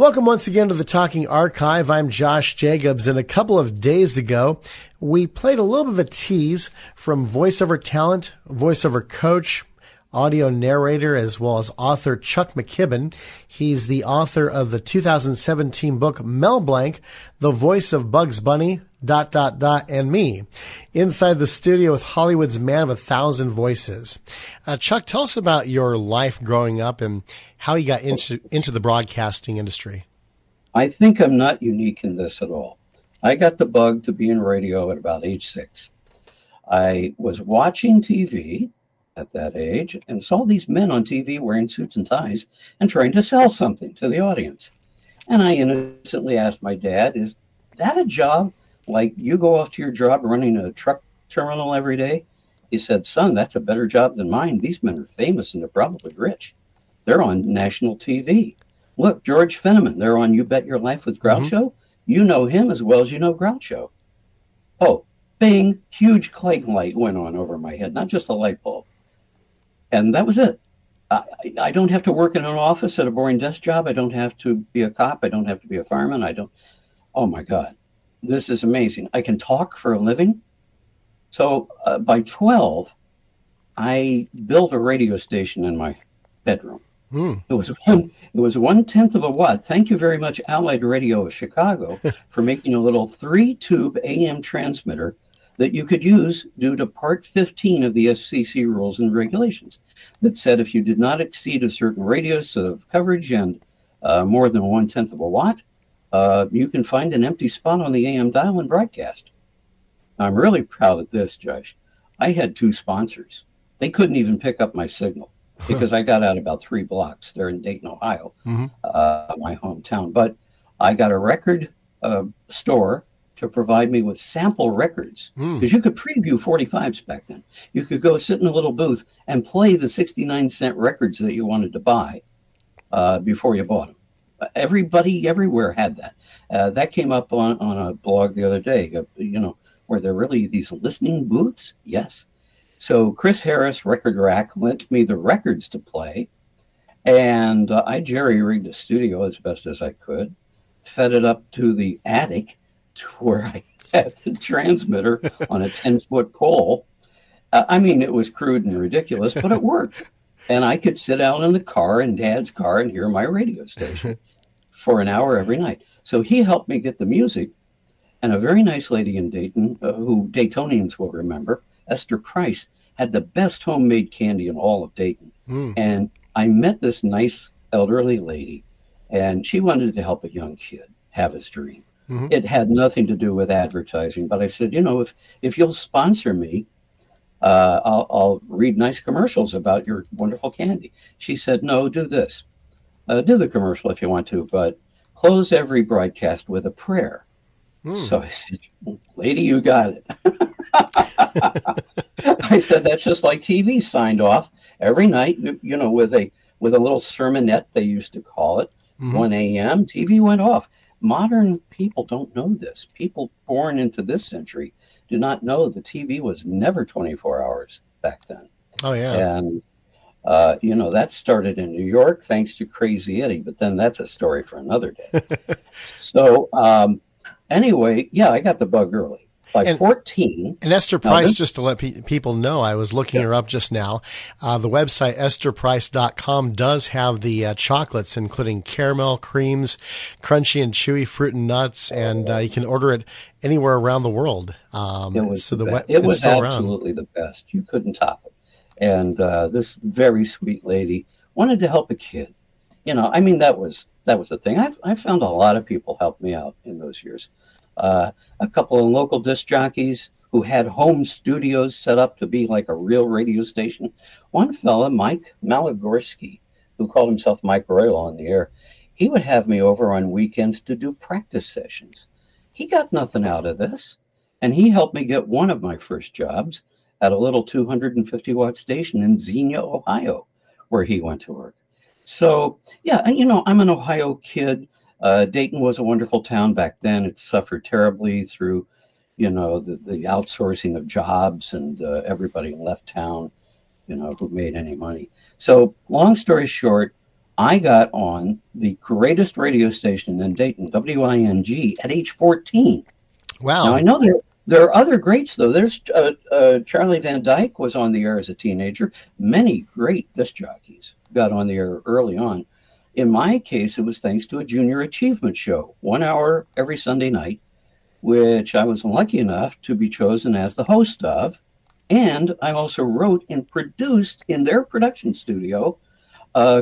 Welcome once again to the Talking Archive. I'm Josh Jacobs, and a couple of days ago, we played a little bit of a tease from voiceover talent, voiceover coach, audio narrator, as well as author Chuck McKibben. He's the author of the 2017 book Mel Blanc, The Voice of Bugs Bunny, ... and me, inside the studio with Hollywood's man of 1,000 voices. Chuck, tell us about your life growing up and how you got into the broadcasting industry. I think I'm not unique in this at all. I got the bug to be in radio at about age 6. I was watching TV at that age and saw these men on TV wearing suits and ties and trying to sell something to the audience. And I innocently asked my dad, is that a job? Like you go off to your job running a truck terminal every day? He said, son, that's a better job than mine. These men are famous and they're probably rich. They're on national TV. Look, George Fenneman, they're on You Bet Your Life with Groucho. Mm-hmm. You know him as well as you know Groucho. Oh, bing, huge light went on over my head, not just a light bulb. And that was it. I don't have to work in an office at a boring desk job. I don't have to be a cop. I don't have to be a fireman. Oh my God. This is amazing. I can talk for a living. So by 12, I built a radio station in my bedroom. It was 1/10 of a watt. Thank you very much, Allied Radio of Chicago, for making a little 3-tube AM transmitter that you could use due to Part 15 of the FCC rules and regulations that said if you did not exceed a certain radius of coverage and more than 1/10 of a watt, you can find an empty spot on the AM dial and broadcast. I'm really proud of this, Josh. I had 2 sponsors. They couldn't even pick up my signal because I got out about 3 blocks there in Dayton, Ohio, my hometown. But I got a record store to provide me with sample records because you could preview 45s back then. You could go sit in a little booth and play the 69-cent records that you wanted to buy before you bought them. Everybody everywhere had that. That came up on a blog the other day, were there really these listening booths? Yes. So Chris Harris, Record Rack, lent me the records to play, and I jerry-rigged the studio as best as I could, fed it up to the attic to where I had the transmitter on a 10-foot pole. It was crude and ridiculous, but it worked. And I could sit out in the car, in Dad's car, and hear my radio station for an hour every night. So he helped me get the music. And a very nice lady in Dayton, who Daytonians will remember, Esther Price, had the best homemade candy in all of Dayton. And I met this nice elderly lady, and she wanted to help a young kid have his dream. It had nothing to do with advertising, but I said, if you'll sponsor me, I'll read nice commercials about your wonderful candy. She said, no, do this. Do the commercial if you want to, but close every broadcast with a prayer. So I said, lady, you got it. I said, that's just like TV signed off every night, with a little sermonette, they used to call it, 1 a.m. TV went off. Modern people don't know this. People born into this century do not know the TV was never 24 hours back then. Oh, yeah. And, that started in New York thanks to Crazy Eddie, but then that's a story for another day. So anyway, yeah, I got the bug early. By 14. And Esther Price, just to let people know, I was looking her up just now. The website estherprice.com does have the chocolates, including caramel, creams, crunchy and chewy fruit and nuts, and you can order it anywhere around the world. It was absolutely the best. You couldn't top it. And this very sweet lady wanted to help a kid. That was the thing. I found a lot of people helped me out in those years. A couple of local disc jockeys who had home studios set up to be like a real radio station. One fella, Mike Malagorski, who called himself Mike Royal on the air, he would have me over on weekends to do practice sessions. He got nothing out of this, and he helped me get one of my first jobs at a little 250-watt station in Xenia, Ohio, where he went to work. So, yeah, I'm an Ohio kid. Dayton was a wonderful town back then. It suffered terribly through, the outsourcing of jobs and everybody left town, who made any money. So long story short, I got on the greatest radio station in Dayton, WING, at age 14. Wow. Now, I know there are other greats, though. There's Charlie Van Dyke was on the air as a teenager. Many great disc jockeys got on the air early on. In my case, it was thanks to a junior achievement show, 1 hour every Sunday night, which I was lucky enough to be chosen as the host of. And I also wrote and produced in their production studio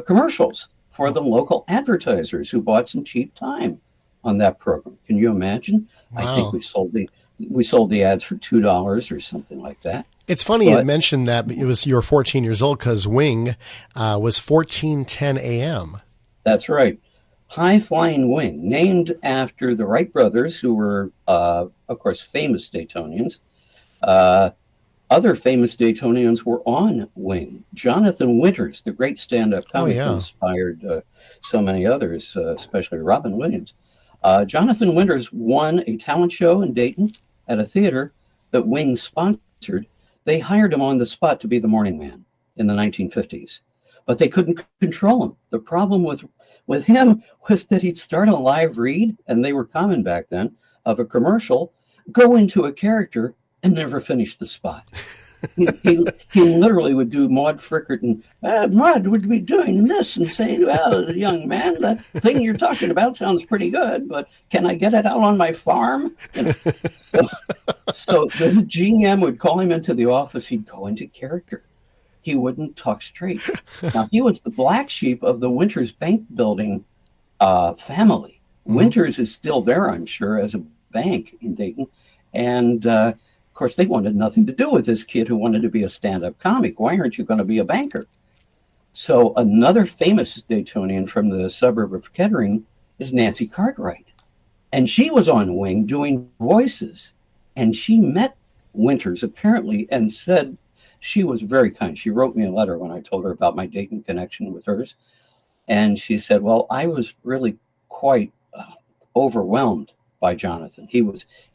commercials for the local advertisers who bought some cheap time on that program. Can you imagine? Wow. I think we sold the ads for $2 or something like that. It's funny you mentioned that you were 14 years old because Wing was 1410 a.m. That's right. High Flying Wing, named after the Wright brothers, who were, of course, famous Daytonians. Other famous Daytonians were on Wing. Jonathan Winters, the great stand-up comic who inspired so many others, especially Robin Williams. Jonathan Winters won a talent show in Dayton at a theater that Wing sponsored. They hired him on the spot to be the morning man in the 1950s, but they couldn't control him. The problem with him was that he'd start a live read, and they were common back then, of a commercial, go into a character, and never finish the spot. He literally would do Maud Frickert, and Maud would be doing this and saying, well, young man, that thing you're talking about sounds pretty good, but can I get it out on my farm? So the GM would call him into the office. He'd go into character. He wouldn't talk straight. Now, he was the black sheep of the Winters Bank Building family. Winters is still there, I'm sure, as a bank in Dayton. And, of course, they wanted nothing to do with this kid who wanted to be a stand-up comic. Why aren't you going to be a banker? So another famous Daytonian from the suburb of Kettering is Nancy Cartwright. And she was on Wing doing voices. And she met Winters, apparently, and said she was very kind. She wrote me a letter when I told her about my Dayton connection with hers. And she said, well, I was really quite overwhelmed by Jonathan. He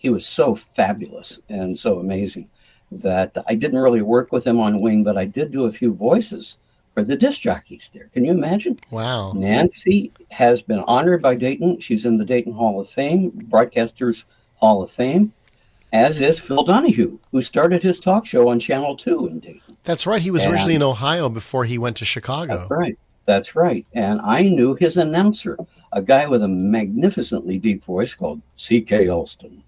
was so fabulous and so amazing that I didn't really work with him on Wing, but I did do a few voices for the disc jockeys there. Can you imagine? Wow. Nancy has been honored by Dayton. She's in the Dayton Hall of Fame, Broadcasters Hall of Fame, as is Phil Donahue, who started his talk show on Channel 2 in Dayton. That's right. He was originally in Ohio before he went to Chicago. That's right. That's right. And I knew his announcer, a guy with a magnificently deep voice called C.K. Elston.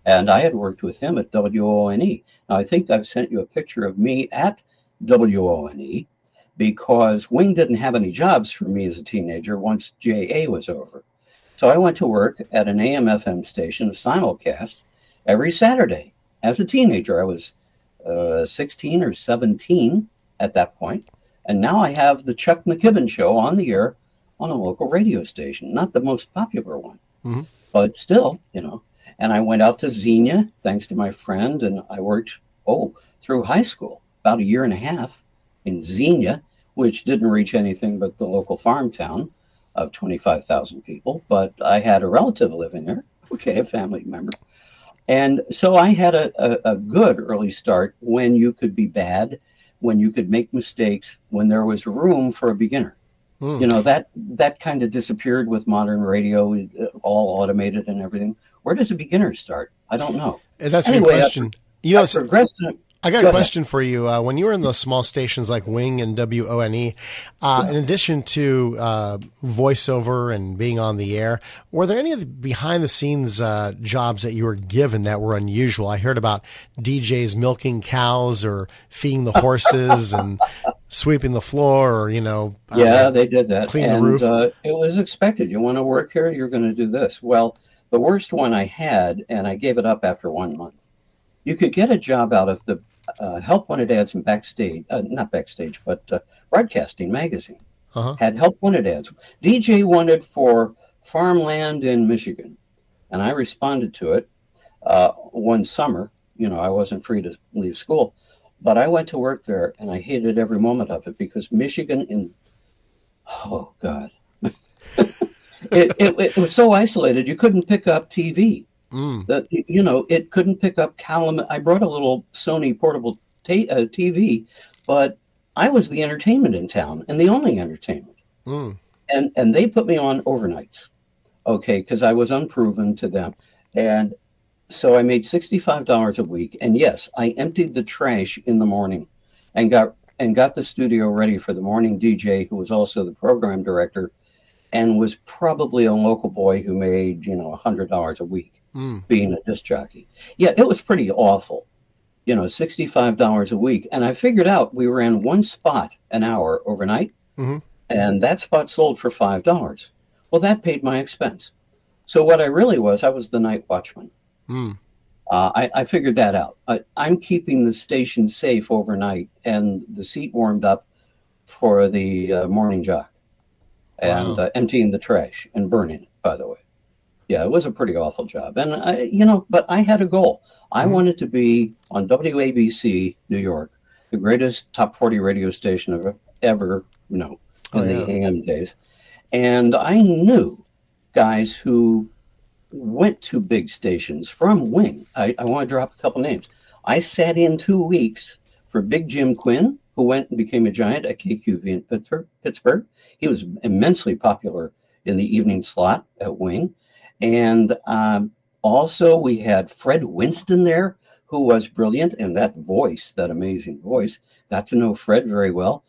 And I had worked with him at WONE. Now, I think I've sent you a picture of me at WONE because Wing didn't have any jobs for me as a teenager once JA was over. So I went to work at an AM/FM station, a simulcast, every Saturday. As a teenager, I was 16 or 17 at that point. And now I have the Chuck McKibben show on the air on a local radio station. Not the most popular one, but still, And I went out to Xenia, thanks to my friend, and I worked, through high school, about a year and a half in Xenia, which didn't reach anything but the local farm town of 25,000 people. But I had a relative living there, a family member. And so I had a good early start when you could be bad, when you could make mistakes, when there was room for a beginner. That kind of disappeared with modern radio, all automated and everything. Where does a beginner start? I don't know. That's a good question. I got a question for you. When you were in those small stations like Wing and WONE, in addition to voiceover and being on the air, were there any of the behind-the-scenes jobs that you were given that were unusual? I heard about DJs milking cows or feeding the horses and sweeping the floor or, they did that. Clean the roof. It was expected. You want to work here, you're going to do this. Well, the worst one I had, and I gave it up after 1 month, you could get a job out of the Help Wanted ads in Broadcasting Magazine. Had Help Wanted ads. DJ wanted for farmland in Michigan. And I responded to it one summer. I wasn't free to leave school. But I went to work there, and I hated every moment of it because Michigan oh, God. It was so isolated, you couldn't pick up TV. That it couldn't pick up I brought a little Sony portable TV, but I was the entertainment in town and the only entertainment. And they put me on overnights, okay, because I was unproven to them. And so I made $65 a week. And yes, I emptied the trash in the morning and got the studio ready for the morning DJ, who was also the program director and was probably a local boy who made, $100 a week being a disc jockey. Yeah, it was pretty awful. $65 a week. And I figured out we ran one spot an hour overnight, and that spot sold for $5. Well, that paid my expense. So what I really was, I was the night watchman. I figured that out. I'm keeping the station safe overnight and the seat warmed up for the morning jock, and emptying the trash and burning it, by the way. Yeah, it was a pretty awful job. And, but I had a goal. I wanted to be on WABC, New York, the greatest top 40 radio station ever, in the AM days. And I knew guys who went to big stations from Wing. I want to drop a couple names. I sat in 2 weeks for Big Jim Quinn, who went and became a giant at KQV in Pittsburgh. He was immensely popular in the evening slot at Wing. And also we had Fred Winston there, who was brilliant. And that voice, that amazing voice, got to know Fred very well.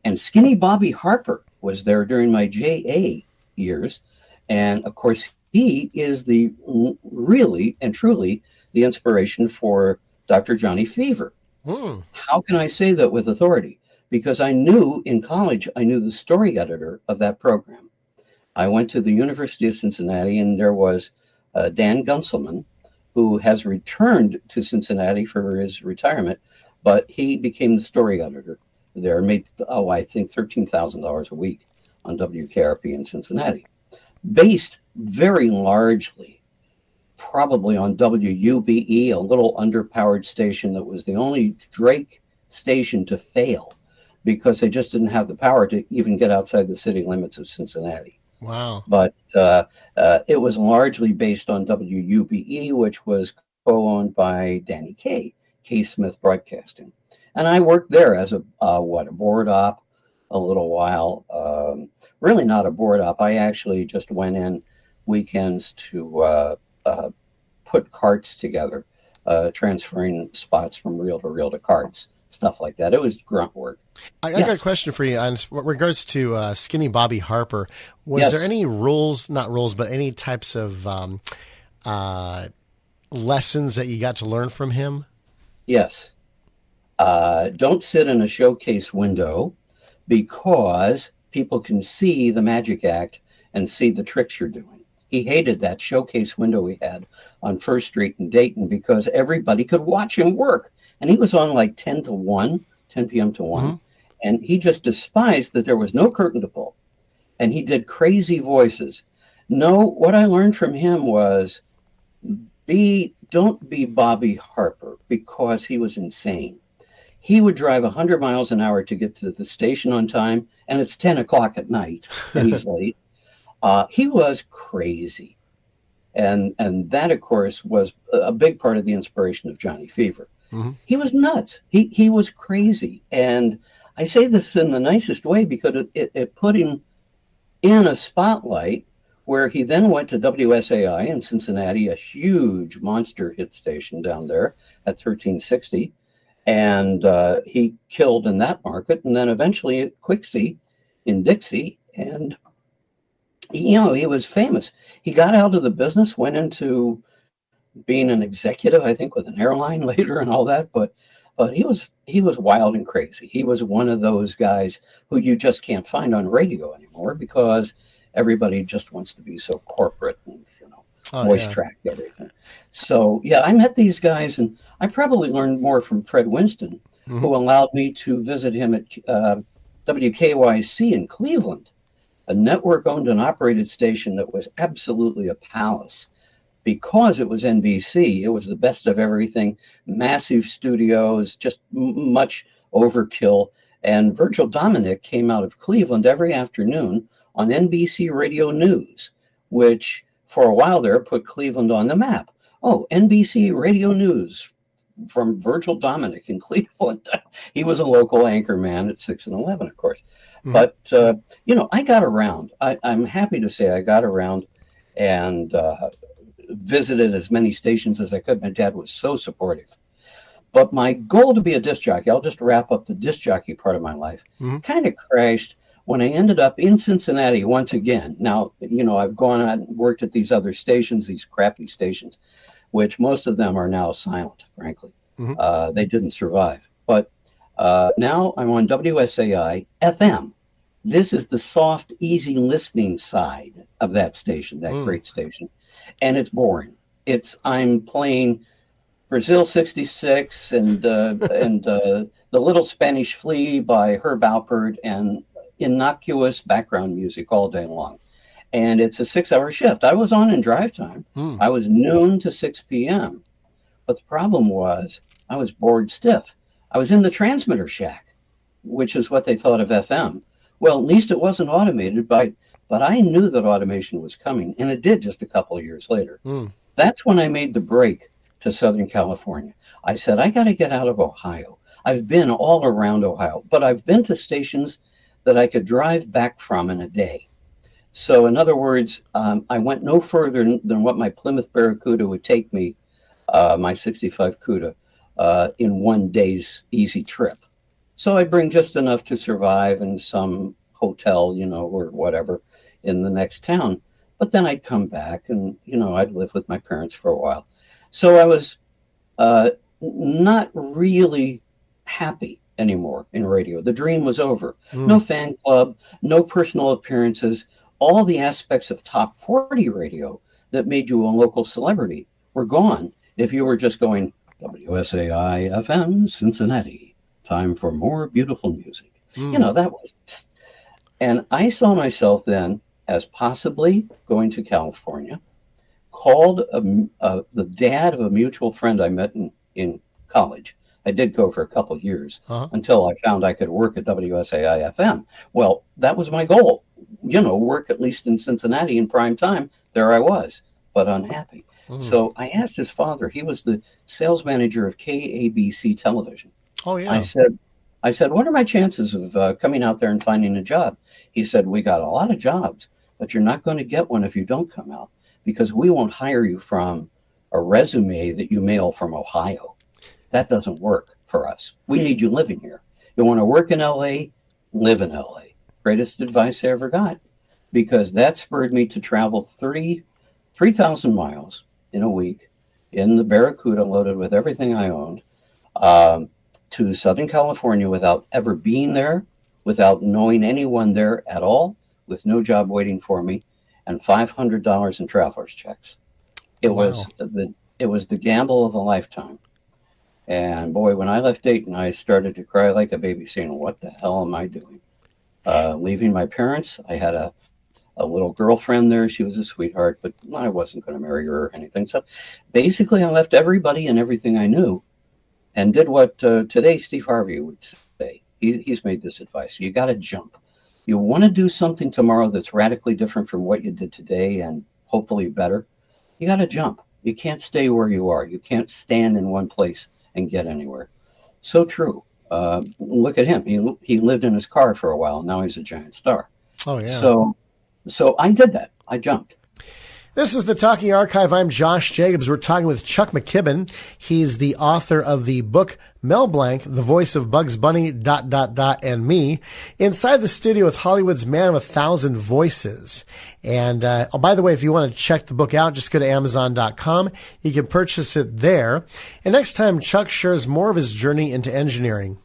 And Skinny Bobby Harper was there during my JA years. And of course, he is the really and truly the inspiration for Dr. Johnny Fever. How can I say that with authority? Because I knew in college, I knew the story editor of that program. I went to the University of Cincinnati, and there was Dan Gunselman, who has returned to Cincinnati for his retirement, but he became the story editor there, made, I think $13,000 a week on WKRP in Cincinnati, based very largely probably on WUBE, a little underpowered station that was the only Drake station to fail because they just didn't have the power to even get outside the city limits of Cincinnati. Wow. But it was largely based on WUBE, which was co-owned by Danny Kaye, K. Smith Broadcasting. And I worked there as a board op a little while. Really not a board op. I actually just went in weekends to put carts together, transferring spots from reel to carts, stuff like that. It was grunt work. I got a question for you on regards to Skinny Bobby Harper. Was there any not rules, but any types of lessons that you got to learn from him? Yes. Don't sit in a showcase window because people can see the magic act and see the tricks you're doing. He hated that showcase window we had on First Street in Dayton because everybody could watch him work. And he was on like 10 p.m. to 1. And he just despised that there was no curtain to pull. And he did crazy voices. No, what I learned from him was don't be Bobby Harper because he was insane. He would drive 100 miles an hour to get to the station on time, and it's 10 o'clock at night, and he's late. He was crazy. And that, of course, was a big part of the inspiration of Johnny Fever. He was nuts. He was crazy. And I say this in the nicest way because it put him in a spotlight where he then went to WSAI in Cincinnati, a huge monster hit station down there at 1360. And he killed in that market. And then eventually at Quixie in Dixie. And, he was famous. He got out of the business, went into being an executive, I think, with an airline later and all that. But he was wild and crazy. He was one of those guys who you just can't find on radio anymore because everybody just wants to be so corporate and, voice track everything. So, I met these guys, and I probably learned more from Fred Winston, who allowed me to visit him at WKYC in Cleveland, a network-owned and operated station that was absolutely a palace. Because it was NBC, it was the best of everything, massive studios, just much overkill. And Virgil Dominic came out of Cleveland every afternoon on NBC Radio News, which for a while there put Cleveland on the map. Oh, NBC Radio News from Virgil Dominic in Cleveland. He was a local anchor man at 6 and 11, of course. Mm-hmm. But, I got around. I'm happy to say I got around and visited as many stations as I could. My dad was so supportive. But my goal to be a disc jockey, I'll just wrap up the disc jockey part of my life, kind of crashed when I ended up in Cincinnati once again. Now, I've gone out and worked at these other stations, these crappy stations, which most of them are now silent, frankly. Mm-hmm. They didn't survive. But now I'm on WSAI FM. This is the soft, easy listening side of that station, that great station. And it's boring. I'm playing Brazil 66 and The Little Spanish Flea by Herb Alpert and innocuous background music all day long. And it's a 6-hour shift. I was on in drive time. I was noon to 6 p.m. But the problem was I was bored stiff. I was in the transmitter shack, which is what they thought of FM. Well, at least it wasn't automated, but I knew that automation was coming, and it did just a couple of years later. That's when I made the break to Southern California. I said, I got to get out of Ohio. I've been all around Ohio, but I've been to stations that I could drive back from in a day. So in other words, I went no further than what my Plymouth Barracuda would take me, my 65 CUDA, in one day's easy trip. So I'd bring just enough to survive in some hotel, or whatever in the next town. But then I'd come back and, I'd live with my parents for a while. So I was not really happy anymore in radio. The dream was over. No fan club, no personal appearances. All the aspects of top 40 radio that made you a local celebrity were gone if you were just going, WSAI FM, Cincinnati, time for more beautiful music. That was... And I saw myself then as possibly going to California, called the dad of a mutual friend I met in college. I did go for a couple of years until I found I could work at WSAI FM. Well, that was my goal, work at least in Cincinnati in prime time. There I was, but unhappy. So I asked his father. He was the sales manager of KABC television. Oh, yeah. I said, what are my chances of coming out there and finding a job? He said, we got a lot of jobs, but you're not going to get one if you don't come out, because we won't hire you from a resume that you mail from Ohio. That doesn't work for us. We need you living here. You want to work in LA, live in LA. Greatest advice I ever got, because that spurred me to travel 3,000 miles in a week in the Barracuda loaded with everything I owned to Southern California without ever being there, without knowing anyone there at all, with no job waiting for me, and $500 in traveler's checks. It was the gamble of a lifetime. And boy, when I left Dayton, I started to cry like a baby, saying, what the hell am I doing? Leaving my parents. I had a little girlfriend there. She was a sweetheart, but I wasn't going to marry her or anything. So basically, I left everybody and everything I knew and did what today Steve Harvey would say. He's made this advice. You got to jump. You want to do something tomorrow that's radically different from what you did today and hopefully better. You got to jump. You can't stay where you are. You can't stand in one place and get anywhere. So true. Look at him. He lived in his car for a while. Now he's a giant star. Oh, yeah. So I did that. I jumped. This is the Talking Archive. I'm Josh Jacobs. We're talking with Chuck McKibben. He's the author of the book Mel Blanc, The Voice of Bugs Bunny, ... and Me, inside the studio with Hollywood's Man of 1,000 Voices. And by the way, if you want to check the book out, just go to Amazon.com. You can purchase it there. And next time, Chuck shares more of his journey into engineering.